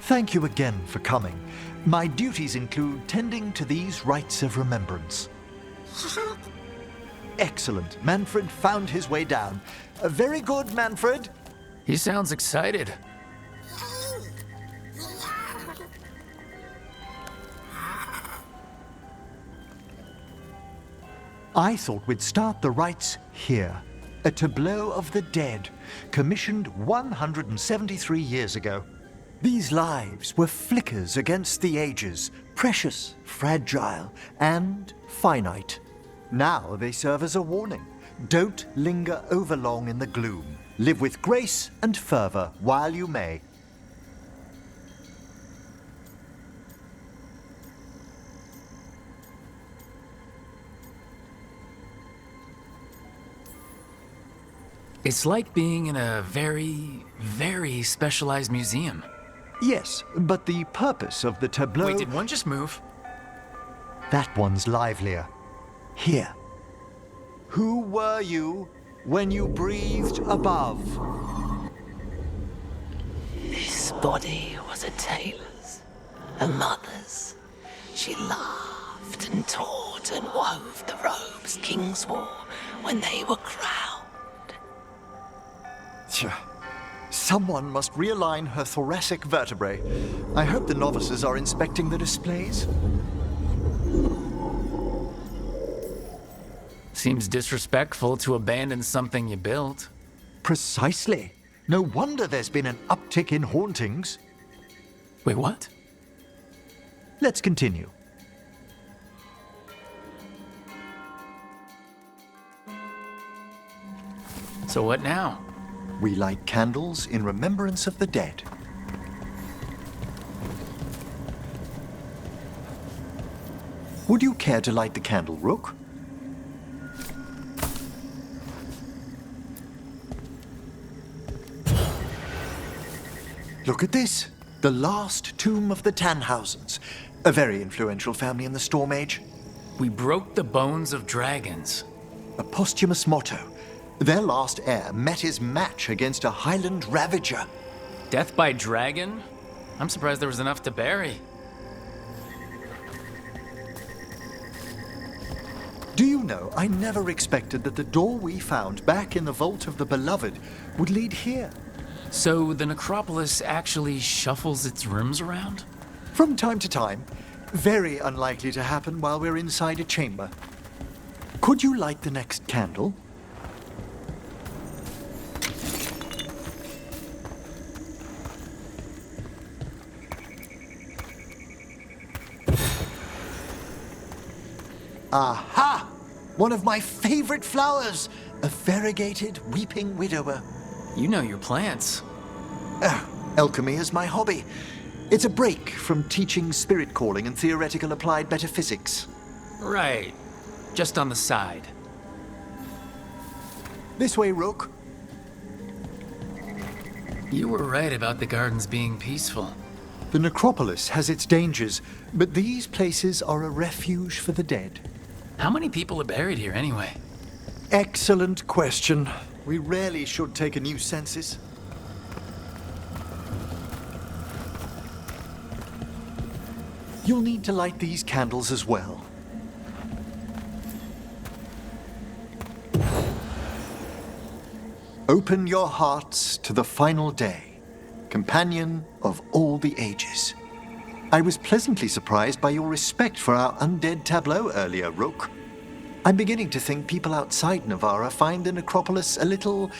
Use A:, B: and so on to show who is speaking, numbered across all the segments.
A: Thank you again for coming. My duties include tending to these rites of remembrance. Excellent. Manfred found his way down. Very good, Manfred.
B: He sounds excited.
A: I thought we'd start the rites here. A tableau of the dead, commissioned 173 years ago. These lives were flickers against the ages, precious, fragile, and finite. Now they serve as a warning. Don't linger overlong in the gloom. Live with grace and fervor while you may.
B: It's like being in a very, very specialized museum.
A: Yes, but the purpose of the tableau...
B: Wait, did one just move?
A: That one's livelier. Here. Who were you when you breathed above?
C: This body was a tailor's, a mother's. She laughed and taught and wove the robes kings wore when they were crowned.
A: Someone must realign her thoracic vertebrae. I hope the novices are inspecting the displays.
B: Seems disrespectful to abandon something you built.
A: Precisely. No wonder there's been an uptick in hauntings.
B: Wait, what?
A: Let's continue.
B: So what now?
A: We light candles in remembrance of the dead. Would you care to light the candle, Rook? Look at this. The last tomb of the Tannhausens. A very influential family in the Storm Age.
B: We broke the bones of dragons.
A: A posthumous motto. Their last heir met his match against a Highland Ravager.
B: Death by dragon? I'm surprised there was enough to bury.
A: Do you know, I never expected that the door we found back in the Vault of the Beloved would lead here.
B: So the necropolis actually shuffles its rooms around?
A: From time to time. Very unlikely to happen while we're inside a chamber. Could you light the next candle? Aha! One of my favorite flowers! A variegated weeping widower.
B: You know your plants.
A: Alchemy is my hobby. It's a break from teaching spirit calling and theoretical applied metaphysics.
B: Right. Just on the side.
A: This way, Rook.
B: You were right about the gardens being peaceful.
A: The necropolis has its dangers, but these places are a refuge for the dead.
B: How many people are buried here anyway?
A: Excellent question. We rarely should take a new census. You'll need to light these candles as well. Open your hearts to the final day, companion of all the ages. I was pleasantly surprised by your respect for our undead tableau earlier, Rook. I'm beginning to think people outside Navarra find the necropolis a little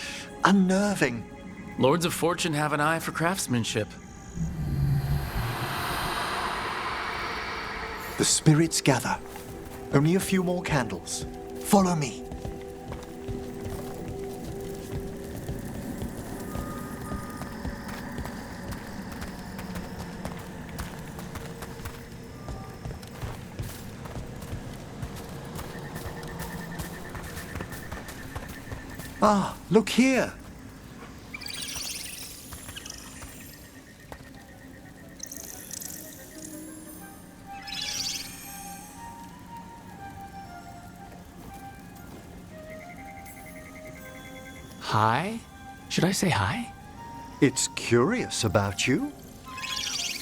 A: unnerving.
B: Lords of Fortune have an eye for craftsmanship.
A: The spirits gather. Only a few more candles. Follow me. Ah, look here.
B: Hi? Should I say hi?
A: It's curious about you.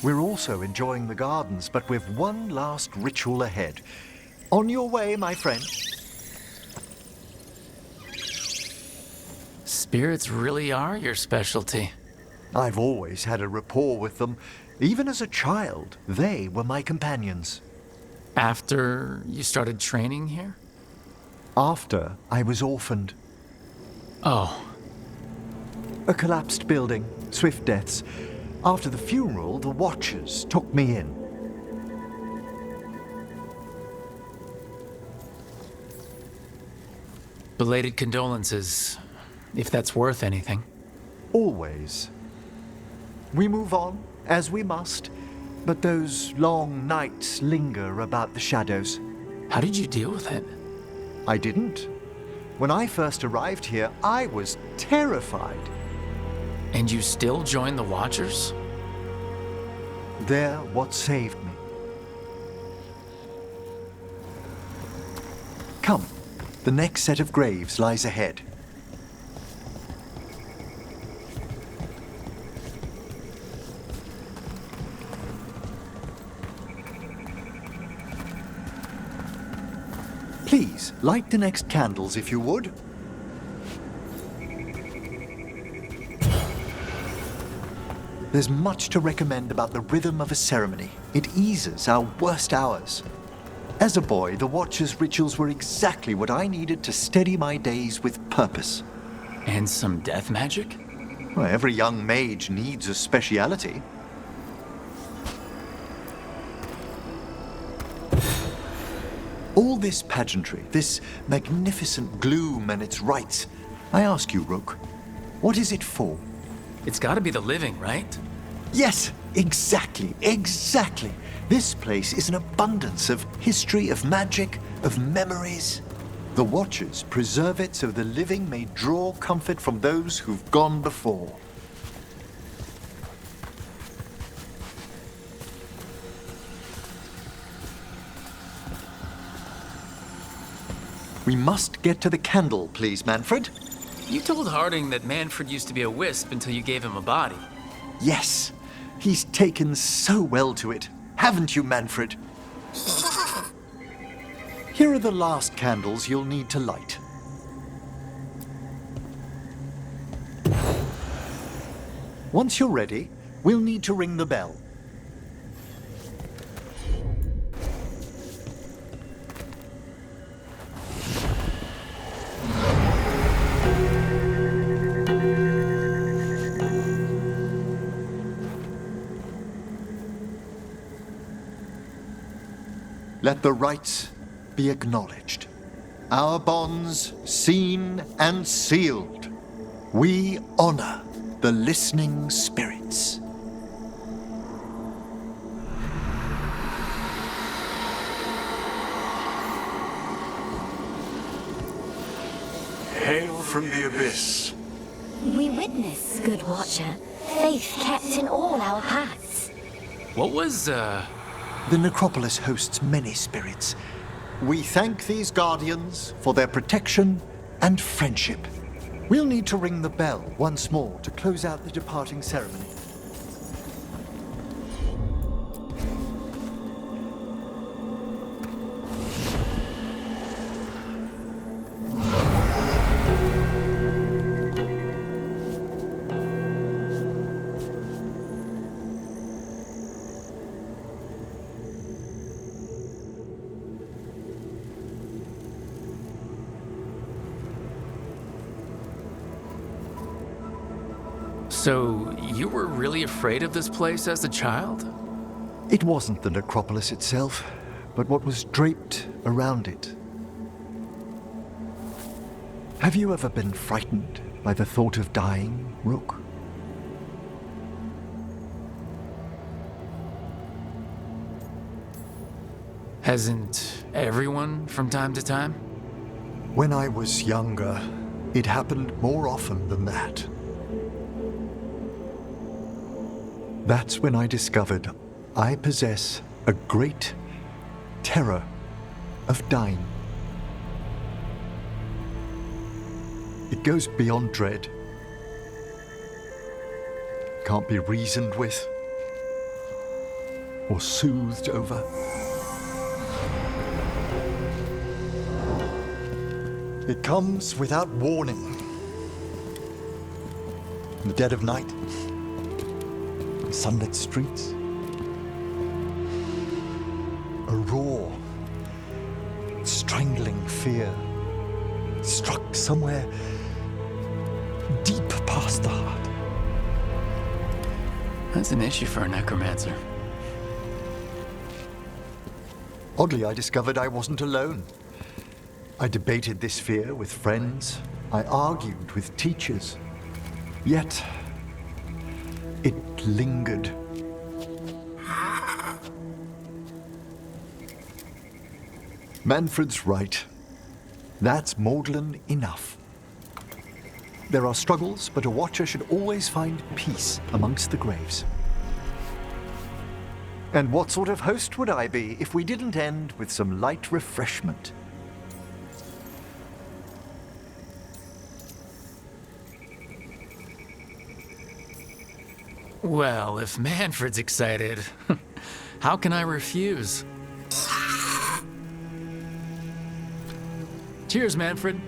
A: We're also enjoying the gardens, but with one last ritual ahead. On your way, my friend.
B: Spirits really are your specialty.
A: I've always had a rapport with them. Even as a child, they were my companions.
B: After you started training here?
A: After I was orphaned.
B: Oh,
A: A collapsed building, swift deaths. After the funeral, the Watchers took me in.
B: belated condolences, if that's worth anything.
A: Always. We move on, as we must, but those long nights linger about the shadows.
B: How did you deal with it?
A: I didn't. When I first arrived here, I was terrified.
B: And you still joined the Watchers?
A: They're what saved me. Come, the next set of graves lies ahead. Please, light the next candles if you would. There's much to recommend about the rhythm of a ceremony. It eases our worst hours. As a boy, the Watcher's rituals were exactly what I needed to steady my days with purpose.
B: And some death magic?
A: Well, every young mage needs a speciality. All this pageantry, this magnificent gloom and its rites, I ask you, Rook, what is it for?
B: It's gotta be the living, right?
A: Yes, exactly. This place is an abundance of history, of magic, of memories. The Watchers preserve it so the living may draw comfort from those who've gone before. We must get to the candle, please, Manfred.
B: You told Harding that Manfred used to be a wisp until you gave him a body.
A: Yes, he's taken so well to it. Haven't you, Manfred? Here are the last candles you'll need to light. Once you're ready, we'll need to ring the bell. Let the rites be acknowledged. Our bonds seen and sealed. We honor the listening spirits.
D: Hail from the abyss.
E: We witness, good Watcher, faith kept in all our paths.
B: What was,
A: The necropolis hosts many spirits. We thank these guardians for their protection and friendship. We'll need to ring the bell once more to close out the departing ceremony.
B: So you were really afraid of this place as a child?
A: It wasn't the necropolis itself, but what was draped around it. Have you ever been frightened by the thought of dying, Rook?
B: Hasn't everyone from time to time?
A: When I was younger, it happened more often than that. That's when I discovered I possess a great terror of dying. It goes beyond dread. Can't be reasoned with. or soothed over. It comes without warning. In the dead of night, in sunlit streets, a raw, strangling fear struck somewhere deep past the heart.
B: That's an issue for a necromancer.
A: Oddly, I discovered I wasn't alone. I debated this fear with friends. I argued with teachers. Yet, it lingered. Manfred's right. That's maudlin enough. There are struggles, but a watcher should always find peace amongst the graves. And what sort of host would I be if we didn't end with some light refreshment?
B: Well, if Manfred's excited, how can I refuse? Cheers, Manfred.